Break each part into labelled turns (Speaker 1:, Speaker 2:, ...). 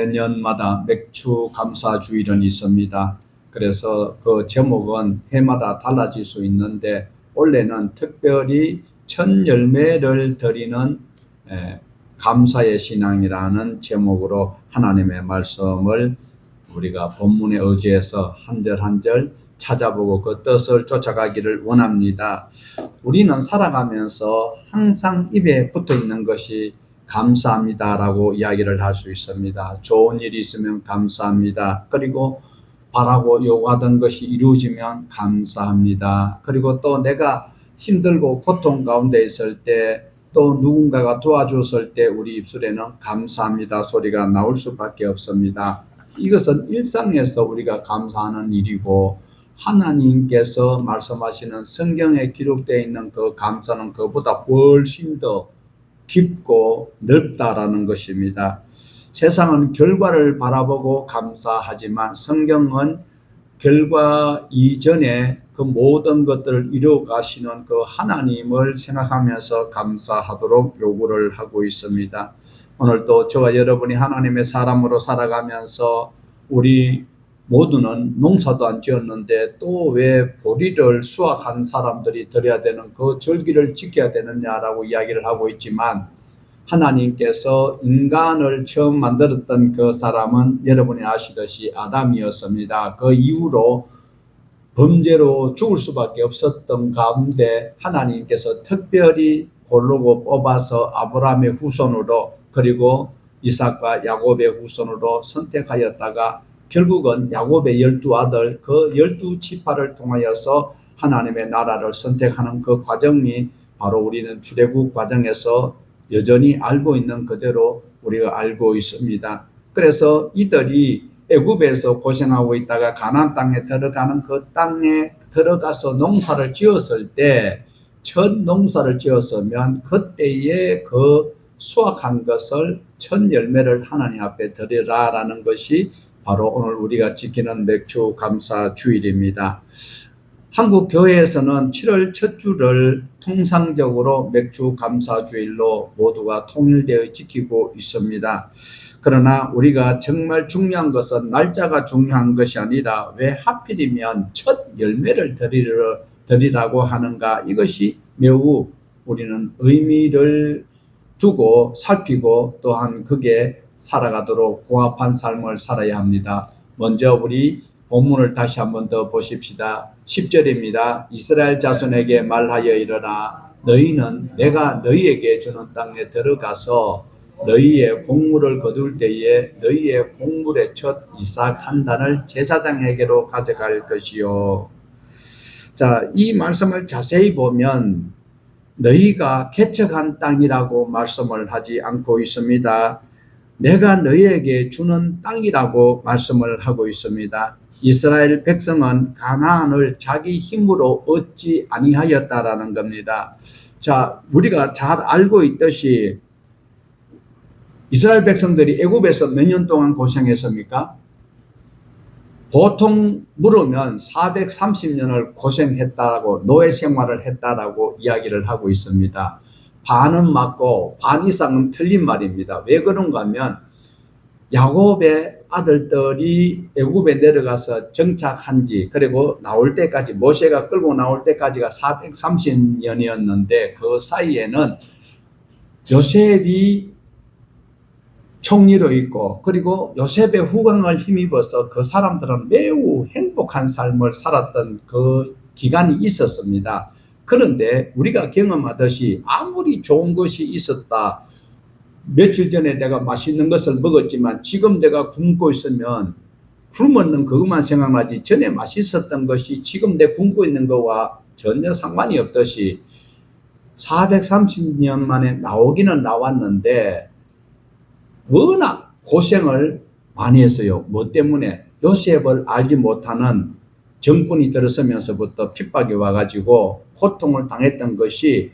Speaker 1: 매년마다 맥주 감사 주일은 있습니다. 그래서 그 제목은 해마다 달라질 수 있는데 올해는 특별히 첫 열매를 드리는 감사의 신앙이라는 제목으로 하나님의 말씀을 우리가 본문에 의지해서 한 절 한 절 찾아보고 그 뜻을 쫓아가기를 원합니다. 우리는 살아가면서 항상 입에 붙어 있는 것이 감사합니다라고 이야기를 할 수 있습니다. 좋은 일이 있으면 감사합니다. 그리고 바라고 요구하던 것이 이루어지면 감사합니다. 그리고 또 내가 힘들고 고통 가운데 있을 때 또 누군가가 도와줬을 때 우리 입술에는 감사합니다 소리가 나올 수밖에 없습니다. 이것은 일상에서 우리가 감사하는 일이고 하나님께서 말씀하시는 성경에 기록되어 있는 그 감사는 그보다 훨씬 더 깊고 넓다라는 것입니다. 세상은 결과를 바라보고 감사하지만 성경은 결과 이전에 그 모든 것들을 이루어 가시는 그 하나님을 생각하면서 감사하도록 요구를 하고 있습니다. 오늘도 저와 여러분이 하나님의 사람으로 살아가면서 우리 모두는 농사도 안 지었는데 또 왜 보리를 수확한 사람들이 드려야 되는 그 절기를 지켜야 되느냐라고 이야기를 하고 있지만 하나님께서 인간을 처음 만들었던 그 사람은 여러분이 아시듯이 아담이었습니다. 그 이후로 범죄로 죽을 수밖에 없었던 가운데 하나님께서 특별히 고르고 뽑아서 아브라함의 후손으로 그리고 이삭과 야곱의 후손으로 선택하였다가 결국은 야곱의 12아들 그 12지파를 통하여서 하나님의 나라를 선택하는 그 과정이 바로 우리는 출애굽 과정에서 여전히 알고 있는 그대로 우리가 알고 있습니다. 그래서 이들이 애굽에서 고생하고 있다가 가나안 땅에 들어가는 그 땅에 들어가서 농사를 지었을 때 첫 농사를 지었으면 그때에 그 수확한 것을 첫 열매를 하나님 앞에 드리라라는 것이 바로 오늘 우리가 지키는 맥주 감사 주일입니다. 한국 교회에서는 7월 첫 주를 통상적으로 맥주 감사 주일로 모두가 통일되어 지키고 있습니다. 그러나 우리가 정말 중요한 것은 날짜가 중요한 것이 아니라 왜 하필이면 첫 열매를 드리라고 하는가, 이것이 매우 우리는 의미를 두고 살피고 또한 그게 살아가도록 부합한 삶을 살아야 합니다. 먼저 우리 본문을 다시 한번 더 보십시다. 10절입니다. 이스라엘 자손에게 말하여 이르라. 너희는 내가 너희에게 주는 땅에 들어가서 너희의 곡물을 거둘 때에 너희의 곡물의 첫 이삭 한 단을 제사장에게로 가져갈 것이요. 자, 이 말씀을 자세히 보면 너희가 개척한 땅이라고 말씀을 하지 않고 있습니다. 내가 너희에게 주는 땅이라고 말씀을 하고 있습니다. 이스라엘 백성은 가나안을 자기 힘으로 얻지 아니하였다라는 겁니다. 자, 우리가 잘 알고 있듯이 이스라엘 백성들이 애굽에서 몇 년 동안 고생했습니까? 보통 물으면 430년을 고생했다라고, 노예 생활을 했다라고 이야기를 하고 있습니다. 반은 맞고 반 이상은 틀린 말입니다. 왜 그런가 하면 야곱의 아들들이 애굽에 내려가서 정착한 지, 그리고 나올 때까지, 모세가 끌고 나올 때까지가 430년이었는데 그 사이에는 요셉이 총리로 있고 그리고 요셉의 후광을 힘입어서 그 사람들은 매우 행복한 삶을 살았던 그 기간이 있었습니다. 그런데 우리가 경험하듯이 아무리 좋은 것이 있었다, 며칠 전에 내가 맛있는 것을 먹었지만 지금 내가 굶고 있으면 굶었는 그것만 생각나지 전에 맛있었던 것이 지금 내 굶고 있는 것과 전혀 상관이 없듯이 430년 만에 나오기는 나왔는데 워낙 고생을 많이 했어요. 뭐 때문에? 요셉을 알지 못하는 정권이 들어서면서부터 핍박이 와가지고 고통을 당했던 것이,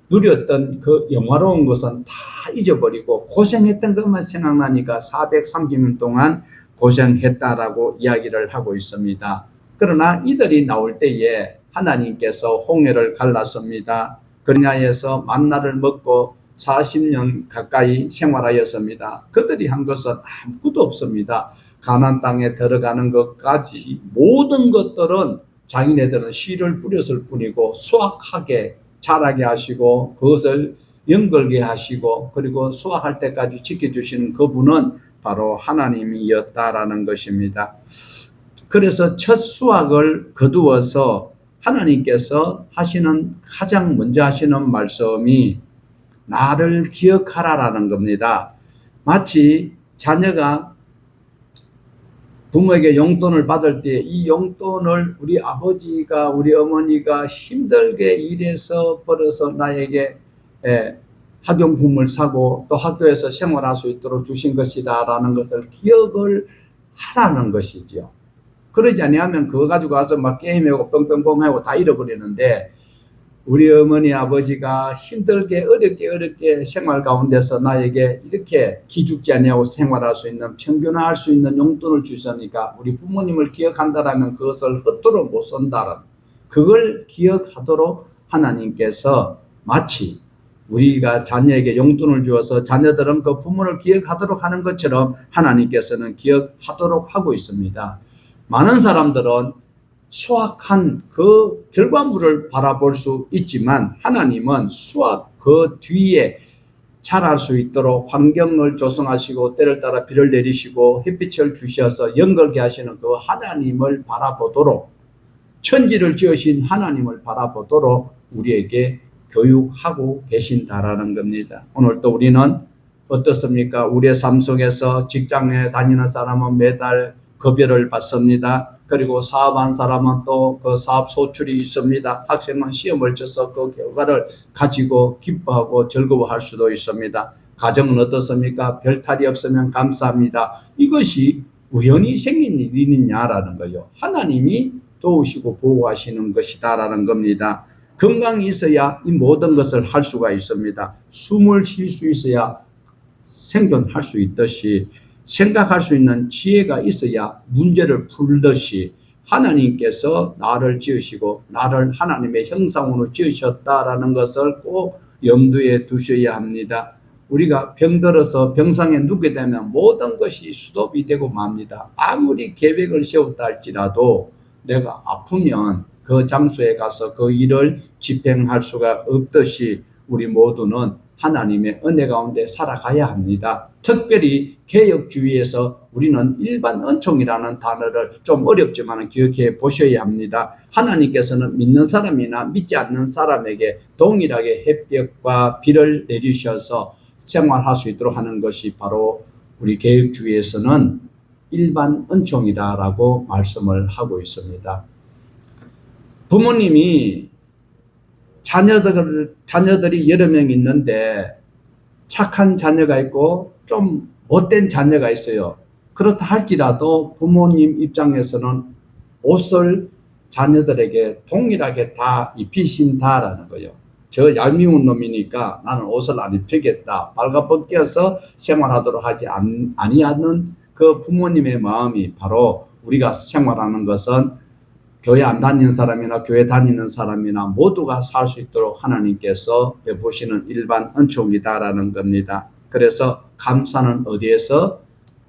Speaker 1: 누렸던 그 영화로운 것은 다 잊어버리고 고생했던 것만 생각나니까 430년 동안 고생했다라고 이야기를 하고 있습니다. 그러나 이들이 나올 때에 하나님께서 홍해를 갈랐습니다. 그리하여서 만나를 먹고 40년 가까이 생활하였습니다. 그들이 한 것은 아무것도 없습니다. 가나안 땅에 들어가는 것까지 모든 것들은 자기네들은 씨를 뿌렸을 뿐이고 수확하게 자라게 하시고 그것을 연결게 하시고 그리고 수확할 때까지 지켜주시는 그분은 바로 하나님이었다라는 것입니다. 그래서 첫 수확을 거두어서 하나님께서 하시는 가장 먼저 하시는 말씀이 나를 기억하라라는 겁니다. 마치 자녀가 부모에게 용돈을 받을 때 이 용돈을 우리 아버지가 우리 어머니가 힘들게 일해서 벌어서 나에게 학용품을 사고 또 학교에서 생활할 수 있도록 주신 것이다 라는 것을 기억을 하라는 것이지요. 그러지 아니하면 그거 가지고 와서 막 게임하고 뻥뻥뻥 하고 다 잃어버리는데 우리 어머니 아버지가 힘들게 어렵게 생활 가운데서 나에게 이렇게 기죽지 아니하고 생활할 수 있는 평균화할 수 있는 용돈을 주셨으니까 우리 부모님을 기억한다라면 그것을 헛되로 못 쓴다는 그걸 기억하도록 하나님께서 마치 우리가 자녀에게 용돈을 주어서 자녀들은 그 부모를 기억하도록 하는 것처럼 하나님께서는 기억하도록 하고 있습니다. 많은 사람들은 수확한 그 결과물을 바라볼 수 있지만 하나님은 수확 그 뒤에 자랄 수 있도록 환경을 조성하시고 때를 따라 비를 내리시고 햇빛을 주셔서 연결케 하시는 그 하나님을 바라보도록 천지를 지으신 하나님을 바라보도록 우리에게 교육하고 계신다라는 겁니다. 오늘 또 우리는 어떻습니까? 우리의 삶 속에서 직장에 다니는 사람은 매달 급여를 받습니다. 그리고 사업한 사람은 또 그 사업 소출이 있습니다. 학생은 시험을 쳐서 그 결과를 가지고 기뻐하고 즐거워할 수도 있습니다. 가정은 어떻습니까? 별탈이 없으면 감사합니다. 이것이 우연히 생긴 일이냐라는 거예요. 하나님이 도우시고 보호하시는 것이다라는 겁니다. 건강이 있어야 이 모든 것을 할 수가 있습니다. 숨을 쉴 수 있어야 생존할 수 있듯이 생각할 수 있는 지혜가 있어야 문제를 풀듯이 하나님께서 나를 지으시고 나를 하나님의 형상으로 지으셨다라는 것을 꼭 염두에 두셔야 합니다. 우리가 병들어서 병상에 눕게 되면 모든 것이 스톱이 되고 맙니다. 아무리 계획을 세웠다 할지라도 내가 아프면 그 장소에 가서 그 일을 집행할 수가 없듯이 우리 모두는 하나님의 은혜 가운데 살아가야 합니다. 특별히 개혁주의에서 우리는 일반 은총이라는 단어를 좀 어렵지만 기억해 보셔야 합니다. 하나님께서는 믿는 사람이나 믿지 않는 사람에게 동일하게 햇볕과 비를 내리셔서 생활할 수 있도록 하는 것이 바로 우리 개혁주의에서는 일반 은총이다라고 말씀을 하고 있습니다. 부모님이 자녀들이 여러 명 있는데 착한 자녀가 있고 좀 못된 자녀가 있어요. 그렇다 할지라도 부모님 입장에서는 옷을 자녀들에게 동일하게 다 입히신다라는 거예요. 저 얄미운 놈이니까 나는 옷을 안 입히겠다. 발가벗겨서 생활하도록 하지 아니하는 그 부모님의 마음이 바로 우리가 생활하는 것은 교회 안 다니는 사람이나 교회 다니는 사람이나 모두가 살 수 있도록 하나님께서 베푸시는 일반 은총이다라는 겁니다. 그래서 감사는 어디에서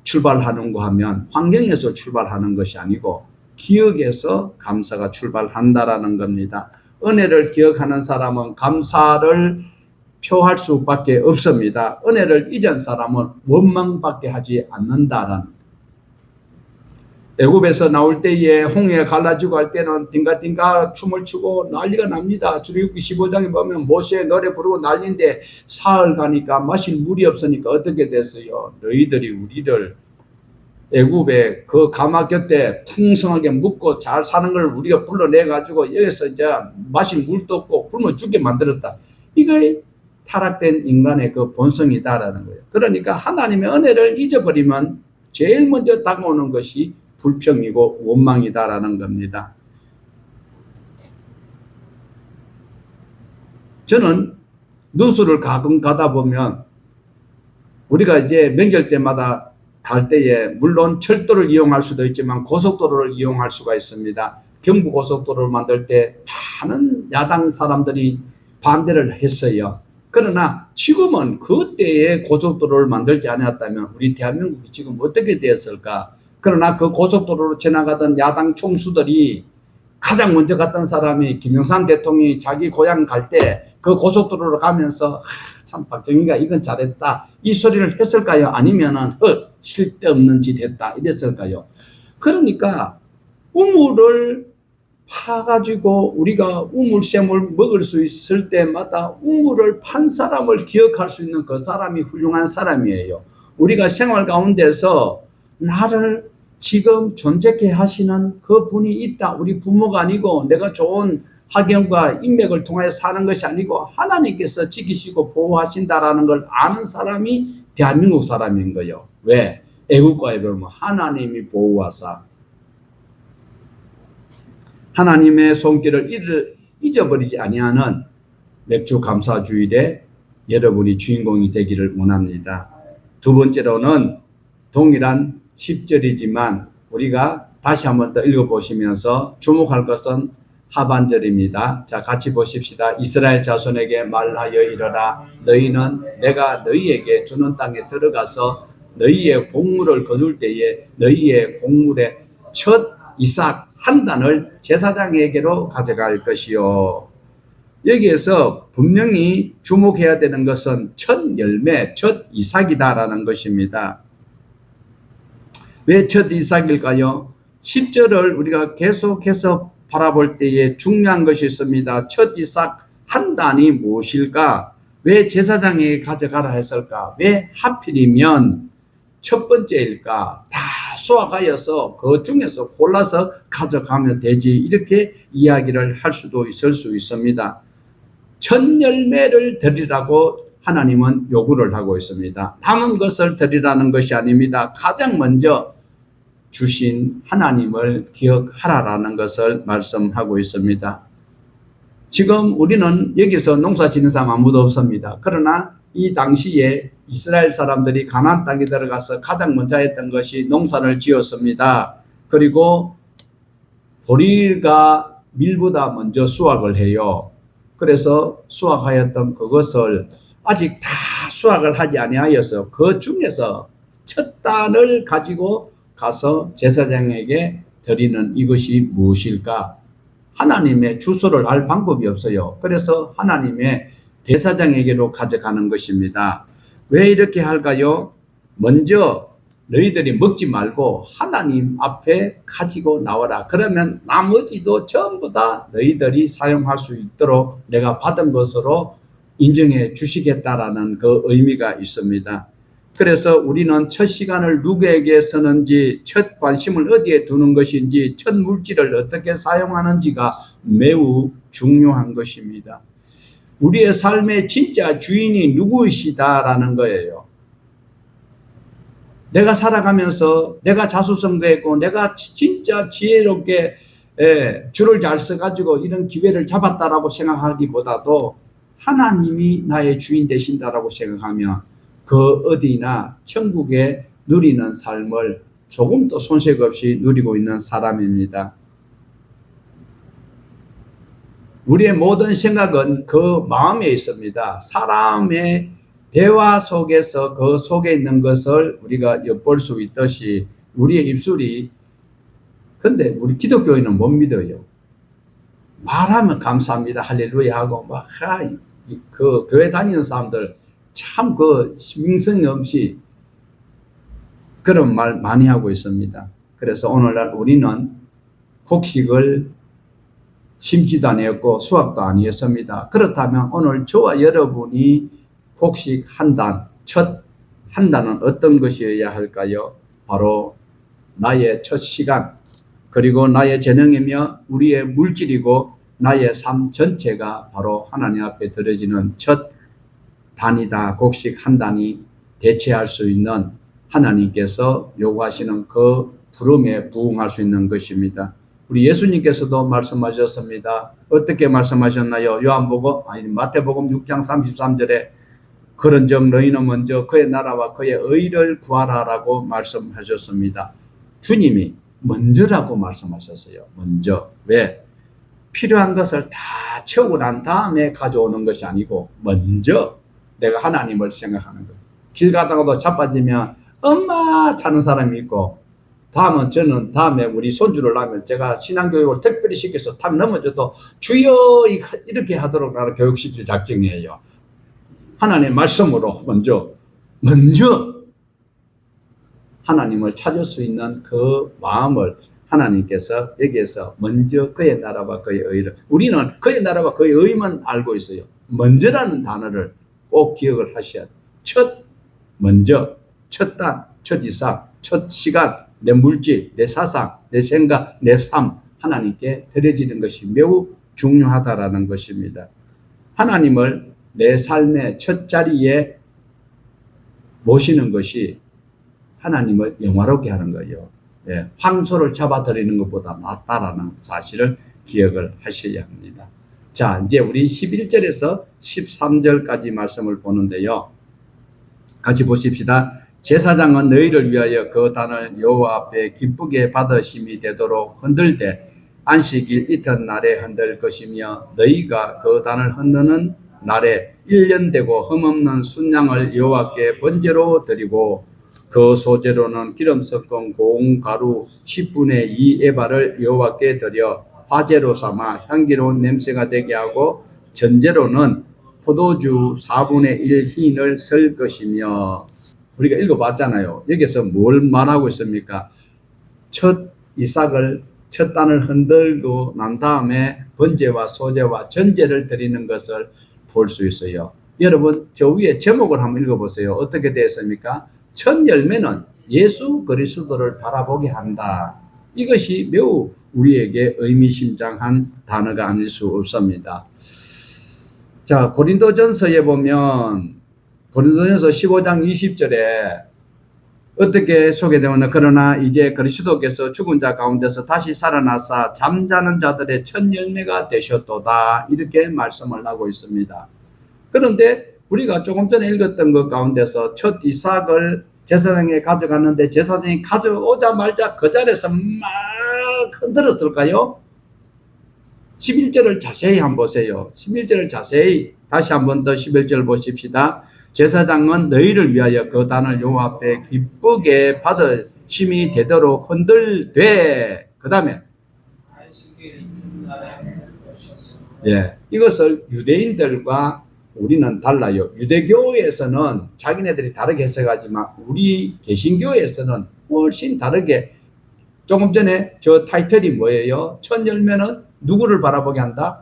Speaker 1: 출발하는가 하면 환경에서 출발하는 것이 아니고 기억에서 감사가 출발한다라는 겁니다. 은혜를 기억하는 사람은 감사를 표할 수밖에 없습니다. 은혜를 잊은 사람은 원망밖에 하지 않는다라는. 애굽에서 나올 때에 홍해 갈라지고 할 때는 딩가딩가 춤을 추고 난리가 납니다. 출애굽기 15장에 보면 모세 노래 부르고 난리인데 사흘 가니까 마실 물이 없으니까 어떻게 됐어요? 너희들이 우리를 애굽의 그 가마 곁에 풍성하게 묵고 잘 사는 걸 우리가 불러내가지고 여기서 이제 마실 물도 없고 굶어 죽게 만들었다. 이게 타락된 인간의 그 본성이다라는 거예요. 그러니까 하나님의 은혜를 잊어버리면 제일 먼저 다가오는 것이 불평이고 원망이다라는 겁니다. 저는 누수를 가끔 가다 보면 우리가 이제 명절 때마다 갈 때에 물론 철도를 이용할 수도 있지만 고속도로를 이용할 수가 있습니다. 경부고속도로를 만들 때 많은 야당 사람들이 반대를 했어요. 그러나 지금은 그때의 고속도로를 만들지 않았다면 우리 대한민국이 지금 어떻게 되었을까? 그러나 그 고속도로로 지나가던 야당 총수들이 가장 먼저 갔던 사람이 김영삼 대통령이 자기 고향 갈 때 그 고속도로로 가면서 참 박정희가 이건 잘했다 이 소리를 했을까요? 아니면은 쓸데없는 짓 했다 이랬을까요? 그러니까 우물을 파가지고 우리가 우물샘을 먹을 수 있을 때마다 우물을 판 사람을 기억할 수 있는 그 사람이 훌륭한 사람이에요. 우리가 생활 가운데서 나를 지금 존재케 하시는 그 분이 있다. 우리 부모가 아니고 내가 좋은 학연과 인맥을 통해 사는 것이 아니고 하나님께서 지키시고 보호하신다라는 걸 아는 사람이 대한민국 사람인 거예요. 왜? 애국가에 보면 하나님이 보호하사 하나님의 손길을 잊어버리지 아니하는 맥주 감사주일에 여러분이 주인공이 되기를 원합니다. 두 번째로는 동일한 10절이지만 우리가 다시 한번 더 읽어보시면서 주목할 것은 하반절입니다. 자, 같이 보십시다. 이스라엘 자손에게 말하여 이르라. 너희는 내가 너희에게 주는 땅에 들어가서 너희의 곡물을 거둘 때에 너희의 곡물의 첫 이삭 한 단을 제사장에게로 가져갈 것이요. 여기에서 분명히 주목해야 되는 것은 첫 열매, 첫 이삭이다라는 것입니다. 왜 첫 이삭일까요? 10절을 우리가 계속해서 바라볼 때에 중요한 것이 있습니다. 첫 이삭 한 단이 무엇일까? 왜 제사장에게 가져가라 했을까? 왜 하필이면 첫 번째일까? 다 수확하여서 그 중에서 골라서 가져가면 되지 이렇게 이야기를 할 수도 있을 수 있습니다. 첫 열매를 드리라고 하나님은 요구를 하고 있습니다. 남은 것을 드리라는 것이 아닙니다. 가장 먼저 주신 하나님을 기억하라라는 것을 말씀하고 있습니다. 지금 우리는 여기서 농사 짓는 사람 아무도 없습니다. 그러나 이 당시에 이스라엘 사람들이 가나안 땅에 들어가서 가장 먼저 했던 것이 농사를 지었습니다. 그리고 보리가 밀보다 먼저 수확을 해요. 그래서 수확하였던 그것을 아직 다 수확을 하지 아니하여서 그 중에서 첫 단을 가지고 가서 제사장에게 드리는 이것이 무엇일까? 하나님의 주소를 알 방법이 없어요. 그래서 하나님의 제사장에게로 가져가는 것입니다. 왜 이렇게 할까요? 먼저 너희들이 먹지 말고 하나님 앞에 가지고 나와라. 그러면 나머지도 전부 다 너희들이 사용할 수 있도록 내가 받은 것으로 인정해 주시겠다라는 그 의미가 있습니다. 그래서 우리는 첫 시간을 누구에게 쓰는지, 첫 관심을 어디에 두는 것인지, 첫 물질을 어떻게 사용하는지가 매우 중요한 것입니다. 우리의 삶의 진짜 주인이 누구이시다라는 거예요. 내가 살아가면서 내가 자수성가했고 내가 진짜 지혜롭게 줄을 잘 써가지고 이런 기회를 잡았다라고 생각하기보다도 하나님이 나의 주인 되신다라고 생각하면 그 어디나 천국에 누리는 삶을 조금도 손색 없이 누리고 있는 사람입니다. 우리의 모든 생각은 그 마음에 있습니다. 사람의 대화 속에서 그 속에 있는 것을 우리가 엿볼 수 있듯이 우리의 입술이, 근데 우리 기독교인은 못 믿어요. 말하면 감사합니다 할렐루야 하고 막 그 교회 다니는 사람들 참 그 명성이 없이 그런 말 많이 하고 있습니다. 그래서 오늘날 우리는 곡식을 심지도 아니었고 수확도 아니었습니다. 그렇다면 오늘 저와 여러분이 곡식 한 단, 첫 한 단은 어떤 것이어야 할까요? 바로 나의 첫 시간, 그리고 나의 재능이며 우리의 물질이고 나의 삶 전체가 바로 하나님 앞에 드려지는 첫 단이다. 곡식 한 단이 대체할 수 있는 하나님께서 요구하시는 그 부름에 부응할 수 있는 것입니다. 우리 예수님께서도 말씀하셨습니다. 어떻게 말씀하셨나요? 마태복음 6장 33절에 그런즉 너희는 먼저 그의 나라와 그의 의를 구하라라고 말씀하셨습니다. 주님이 먼저라고 말씀하셨어요. 먼저. 왜? 필요한 것을 다 채우고 난 다음에 가져오는 것이 아니고 먼저 내가 하나님을 생각하는 거예요. 길 가다가도 자빠지면 엄마 차는 사람이 있고, 다음에 우리 손주를 낳으면 제가 신앙교육을 특별히 시켜서 탁 넘어져도 주여 이렇게 하도록 나를 교육시킬 작정이에요. 하나님의 말씀으로 먼저 하나님을 찾을 수 있는 그 마음을 하나님께서 여기에서 먼저 그의 나라와 그의 의를, 우리는 그의 나라와 그의 의만 알고 있어요. 먼저라는 단어를 꼭 기억을 하셔야 돼요. 먼저, 첫 단, 첫 이상, 첫 시간, 내 물질, 내 사상, 내 생각, 내 삶, 하나님께 드려지는 것이 매우 중요하다라는 것입니다. 하나님을 내 삶의 첫 자리에 모시는 것이 하나님을 영화롭게 하는 거예요. 예, 황소를 잡아들이는 것보다 낫다라는 사실을 기억을 하셔야 합니다. 자, 이제 우리 11절에서 13절까지 말씀을 보는데요. 같이 보십시다. 제사장은 너희를 위하여 그 단을 여호와 앞에 기쁘게 받으심이 되도록 흔들되 안식일 이튿날에 흔들 것이며 너희가 그 단을 흔드는 날에 1년 되고 흠없는 순양을 여호와께 번제로 드리고 그 소재로는 기름 섞은 고운 가루 10분의 2 에바를 여호와께 드려 화제로 삼아 향기로운 냄새가 되게 하고 전제로는 포도주 4분의 1 흰을 썰 것이며, 우리가 읽어봤잖아요. 여기서 뭘 말하고 있습니까? 첫 단을 흔들고 난 다음에 번제와 소제와 전제를 드리는 것을 볼 수 있어요. 여러분, 저 위에 제목을 한번 읽어보세요. 어떻게 되어 있습니까? 첫 열매는 예수 그리스도를 바라보게 한다. 이것이 매우 우리에게 의미심장한 단어가 아닐 수 없습니다. 자, 고린도전서에 보면 고린도전서 15장 20절에 어떻게 소개되었나? 그러나 이제 그리스도께서 죽은 자 가운데서 다시 살아나사 잠자는 자들의 첫 열매가 되셨도다. 이렇게 말씀을 하고 있습니다. 그런데 우리가 조금 전에 읽었던 것 가운데서 첫 이삭을 제사장에 가져갔는데 제사장이 가져오자마자 그 자리에서 막 흔들었을까요? 11절을 자세히 한번 보세요. 11절을 자세히 다시 한번 더 11절 보십시다. 제사장은 너희를 위하여 그 단을 여호와 앞에 기쁘게 받으심이 되도록 흔들되, 그 다음에 이것을 유대인들과 우리는 달라요. 유대교에서는 자기네들이 다르게 해석하지만 우리 개신교에서는 훨씬 다르게, 조금 전에 저 타이틀이 뭐예요? 첫 열매는 누구를 바라보게 한다?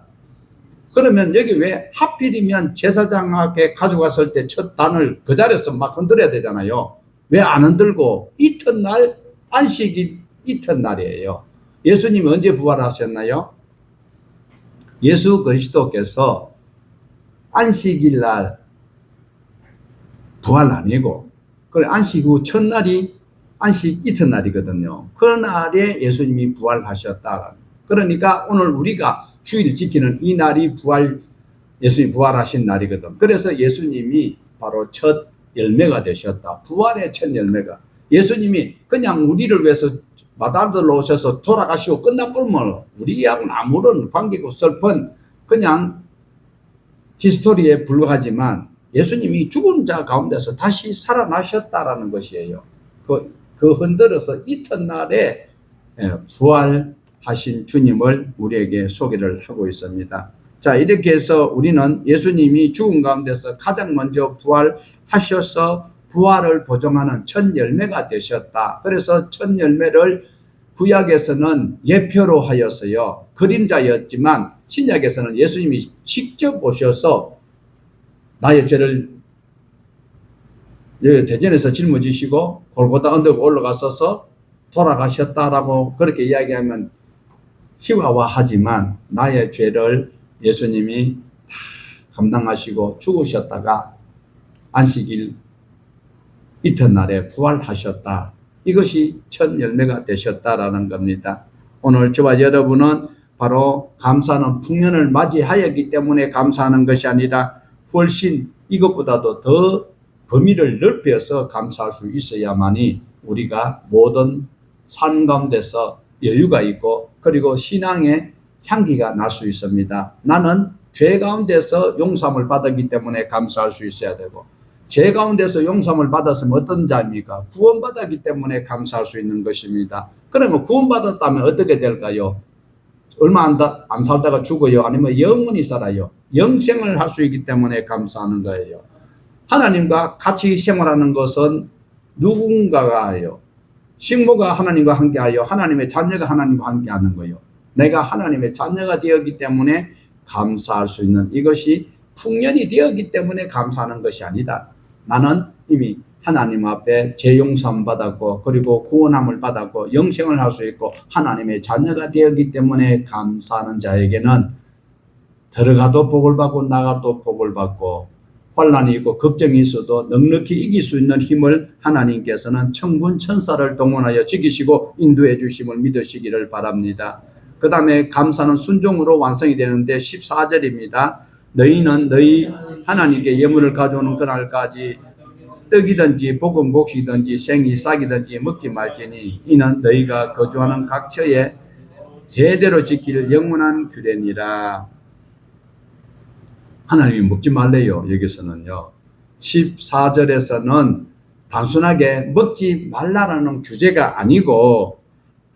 Speaker 1: 그러면 여기 왜 하필이면 제사장에게 가져갔을 때 첫 단을 그 자리에서 막 흔들어야 되잖아요. 왜 안 흔들고 이튿날, 안식일 이튿날이에요. 예수님이 언제 부활하셨나요? 예수 그리스도께서 안식일 날 부활 아니고, 그래 안식 후 첫날이 안식 이튿날이거든요. 그 날에 예수님이 부활하셨다. 그러니까 오늘 우리가 주일 지키는 이 날이 예수님 부활하신 날이거든. 그래서 예수님이 바로 첫 열매가 되셨다. 부활의 첫 열매가. 예수님이 그냥 우리를 위해서 마다들로 오셔서 돌아가시고 끝나버리면 우리하고는 아무런 관계고 슬픈 그냥 히스토리에 불과하지만 예수님이 죽은 자 가운데서 다시 살아나셨다라는 것이에요. 그 흔들어서 이튿날에 부활하신 주님을 우리에게 소개를 하고 있습니다. 자, 이렇게 해서 우리는 예수님이 죽은 가운데서 가장 먼저 부활하셔서 부활을 보증하는 첫 열매가 되셨다. 그래서 첫 열매를 구약에서는 예표로 하여서요, 그림자였지만 신약에서는 예수님이 직접 오셔서 나의 죄를 대전에서 짊어지시고 골고다 언덕 올라가셔서 돌아가셨다라고 그렇게 이야기하면 희화화하지만 나의 죄를 예수님이 다 감당하시고 죽으셨다가 안식일 이튿날에 부활하셨다. 이것이 첫 열매가 되셨다라는 겁니다. 오늘 저와 여러분은 바로 감사는 풍년을 맞이하였기 때문에 감사하는 것이 아니라 훨씬 이것보다도 더 범위를 넓혀서 감사할 수 있어야만이 우리가 모든 삶 가운데서 여유가 있고 그리고 신앙의 향기가 날 수 있습니다. 나는 죄 가운데서 용서함을 받았기 때문에 감사할 수 있어야 되고, 죄 가운데서 용서함을 받았으면 어떤 자입니까? 구원받았기 때문에 감사할 수 있는 것입니다. 그러면 구원받았다면 어떻게 될까요? 얼마 안 살다가 죽어요? 아니면 영원히 살아요? 영생을 할 수 있기 때문에 감사하는 거예요. 하나님과 같이 생활하는 것은 누군가가요. 식모가 하나님과 함께하여 하나님의 자녀가 하나님과 함께하는 거예요. 내가 하나님의 자녀가 되었기 때문에 감사할 수 있는, 이것이 풍년이 되었기 때문에 감사하는 것이 아니다. 나는 이미 하나님 앞에 죄 용서함 받았고, 그리고 구원함을 받았고, 영생을 할 수 있고 하나님의 자녀가 되었기 때문에 감사하는 자에게는 들어가도 복을 받고 나가도 복을 받고, 환난이 있고 걱정이 있어도 넉넉히 이길 수 있는 힘을 하나님께서는 천군 천사를 동원하여 지키시고 인도해 주심을 믿으시기를 바랍니다. 그 다음에 감사는 순종으로 완성이 되는데 14절입니다. 너희는 너희 하나님께 예물을 가져오는 그날까지 떡이든지 볶은 곡식이든지 생이 싹이든지 먹지 말지니 이는 너희가 거주하는 각처에 대대로 지킬 영원한 규례니라. 하나님이 먹지 말래요. 여기서는요. 14절에서는 단순하게 먹지 말라라는 규제가 아니고,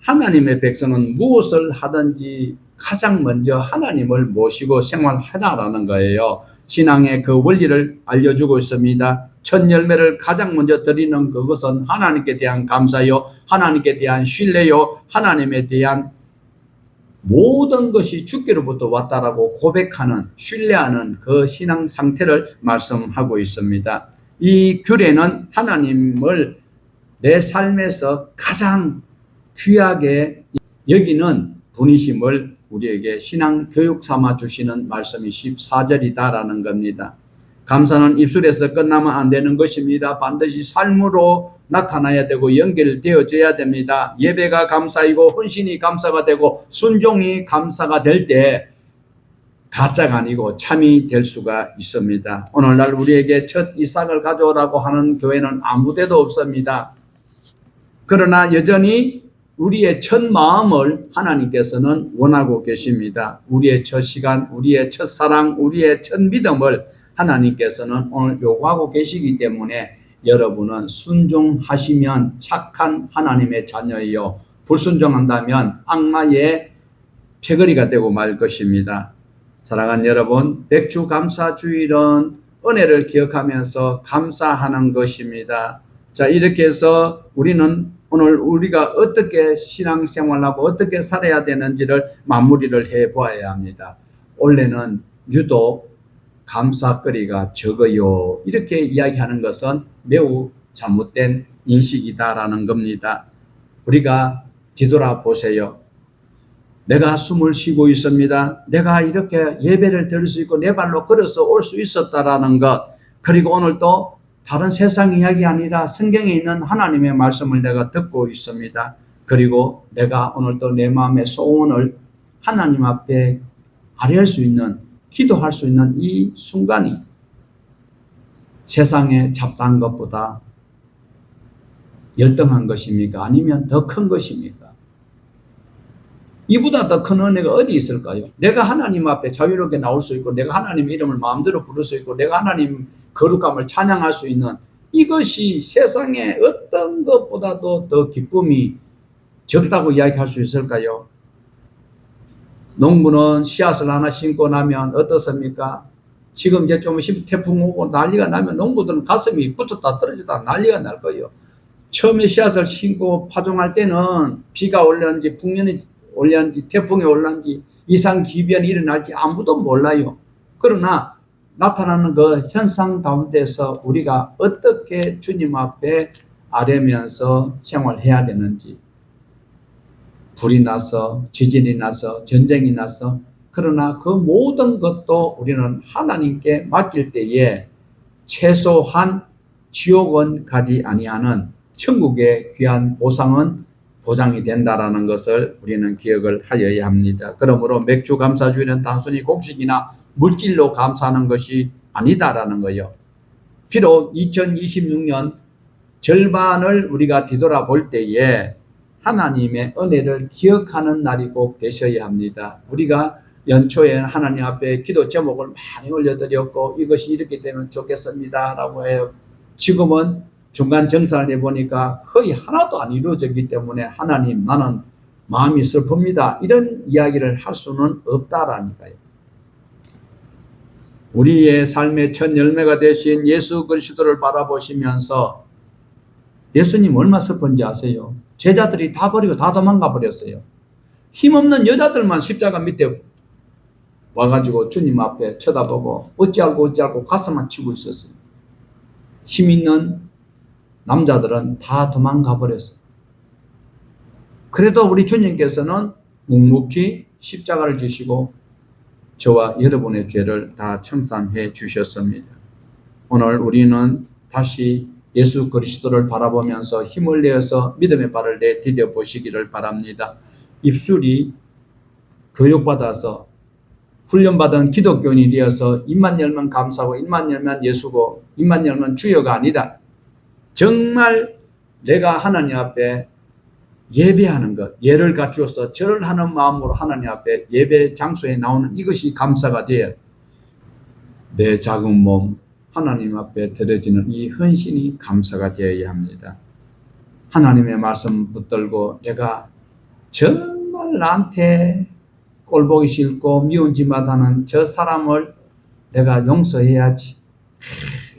Speaker 1: 하나님의 백성은 무엇을 하든지 가장 먼저 하나님을 모시고 생활하라라는 거예요. 신앙의 그 원리를 알려주고 있습니다. 첫 열매를 가장 먼저 드리는 그것은 하나님께 대한 감사요, 하나님께 대한 신뢰요, 하나님에 대한 모든 것이 주께로부터 왔다라고 고백하는, 신뢰하는 그 신앙 상태를 말씀하고 있습니다. 이 규례는 하나님을 내 삶에서 가장 귀하게 여기는 분이심을 우리에게 신앙 교육 삼아 주시는 말씀이 14절이다라는 겁니다. 감사는 입술에서 끝나면 안 되는 것입니다. 반드시 삶으로 나타나야 되고 연결되어져야 됩니다. 예배가 감사이고 헌신이 감사가 되고 순종이 감사가 될 때 가짜가 아니고 참이 될 수가 있습니다. 오늘날 우리에게 첫 이삭을 가져오라고 하는 교회는 아무 데도 없습니다. 그러나 여전히 우리의 첫 마음을 하나님께서는 원하고 계십니다. 우리의 첫 시간, 우리의 첫 사랑, 우리의 첫 믿음을 하나님께서는 오늘 요구하고 계시기 때문에 여러분은 순종하시면 착한 하나님의 자녀이요, 불순종한다면 악마의 패거리가 되고 말 것입니다. 사랑하는 여러분, 백주감사주일은 은혜를 기억하면서 감사하는 것입니다. 자, 이렇게 해서 우리는 오늘 우리가 어떻게 신앙생활하고 어떻게 살아야 되는지를 마무리를 해보아야 합니다. 원래는 유독 감사거리가 적어요, 이렇게 이야기하는 것은 매우 잘못된 인식이다라는 겁니다. 우리가 뒤돌아보세요. 내가 숨을 쉬고 있습니다. 내가 이렇게 예배를 드릴 수 있고 내 발로 걸어서 올 수 있었다라는 것, 그리고 오늘 또 다른 세상 이야기 아니라 성경에 있는 하나님의 말씀을 내가 듣고 있습니다. 그리고 내가 오늘 또 내 마음의 소원을 하나님 앞에 아뢰할 수 있는, 기도할 수 있는 이 순간이 세상에 잡다한 것보다 열등한 것입니까? 아니면 더 큰 것입니까? 이보다 더 큰 은혜가 어디 있을까요? 내가 하나님 앞에 자유롭게 나올 수 있고, 내가 하나님의 이름을 마음대로 부를 수 있고, 내가 하나님 거룩함을 찬양할 수 있는, 이것이 세상에 어떤 것보다도 더 기쁨이 적다고 이야기할 수 있을까요? 농부는 씨앗을 하나 심고 나면 어떻습니까? 지금 이제 좀 있으면 태풍 오고 난리가 나면 농부들은 가슴이 붙었다 떨어졌다 난리가 날 거예요. 처음에 씨앗을 심고 파종할 때는 비가 올렸는지 풍년이 올렸는지 태풍이 올랐는지 이상 기변이 일어날지 아무도 몰라요. 그러나 나타나는 그 현상 가운데서 우리가 어떻게 주님 앞에 아뢰면서 생활해야 되는지, 불이 나서 지진이 나서 전쟁이 나서, 그러나 그 모든 것도 우리는 하나님께 맡길 때에 최소한 지옥은 가지 아니하는 천국의 귀한 보상은 보장이 된다라는 것을 우리는 기억을 하여야 합니다. 그러므로 맥주 감사주일은 단순히 곡식이나 물질로 감사하는 것이 아니다라는 거예요. 비록 2026년 절반을 우리가 뒤돌아볼 때에 하나님의 은혜를 기억하는 날이 꼭 되셔야 합니다. 우리가 연초에 하나님 앞에 기도 제목을 많이 올려드렸고 이것이 이렇게 되면 좋겠습니다 라고 해요. 지금은 중간 정산을 해보니까 거의 하나도 안 이루어졌기 때문에 하나님 나는 마음이 슬픕니다 이런 이야기를 할 수는 없다라니까요. 우리의 삶의 첫 열매가 되신 예수 그리스도를 바라보시면서 예수님 얼마나 슬픈지 아세요? 제자들이 다 버리고 다 도망가 버렸어요. 힘없는 여자들만 십자가 밑에 와가지고 주님 앞에 쳐다보고 어찌알고 가슴만 치고 있었어요. 힘 있는 남자들은 다 도망가 버렸어요. 그래도 우리 주님께서는 묵묵히 십자가를 지시고 저와 여러분의 죄를 다 청산해 주셨습니다. 오늘 우리는 다시 예수 그리스도를 바라보면서 힘을 내어서 믿음의 발을 내디뎌 보시기를 바랍니다. 입술이 교육받아서 훈련받은 기독교인이 되어서 입만 열면 감사하고 입만 열면 예수고 입만 열면 주여가 아니라 정말 내가 하나님 앞에 예배하는 것, 예를 갖추어서 절을 하는 마음으로 하나님 앞에 예배 장소에 나오는 이것이 감사가 되어 내 작은 몸 하나님 앞에 드려지는 이 헌신이 감사가 되어야 합니다. 하나님의 말씀 붙들고 내가 정말 나한테 꼴보기 싫고 미운 짓만 하는 저 사람을 내가 용서해야지.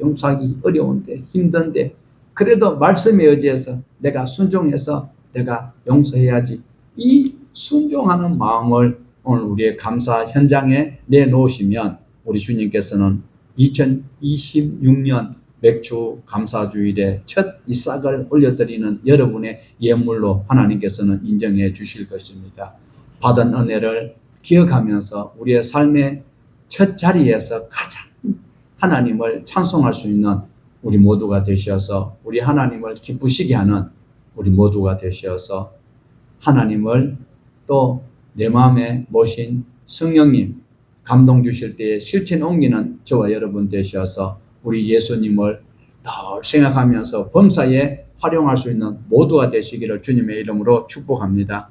Speaker 1: 용서하기 어려운데 힘든데 그래도 말씀에 의지해서 내가 순종해서 내가 용서해야지. 이 순종하는 마음을 오늘 우리의 감사 현장에 내놓으시면 우리 주님께서는 2026년 맥주 감사주일에 첫 이삭을 올려드리는 여러분의 예물로 하나님께서는 인정해 주실 것입니다. 받은 은혜를 기억하면서 우리의 삶의 첫 자리에서 가장 하나님을 찬송할 수 있는 우리 모두가 되셔서 우리 하나님을 기쁘시게 하는 우리 모두가 되셔서 하나님을 또 내 마음에 모신 성령님 감동 주실 때에 실천 옮기는 저와 여러분 되셔서 우리 예수님을 늘 생각하면서 범사에 활용할 수 있는 모두가 되시기를 주님의 이름으로 축복합니다.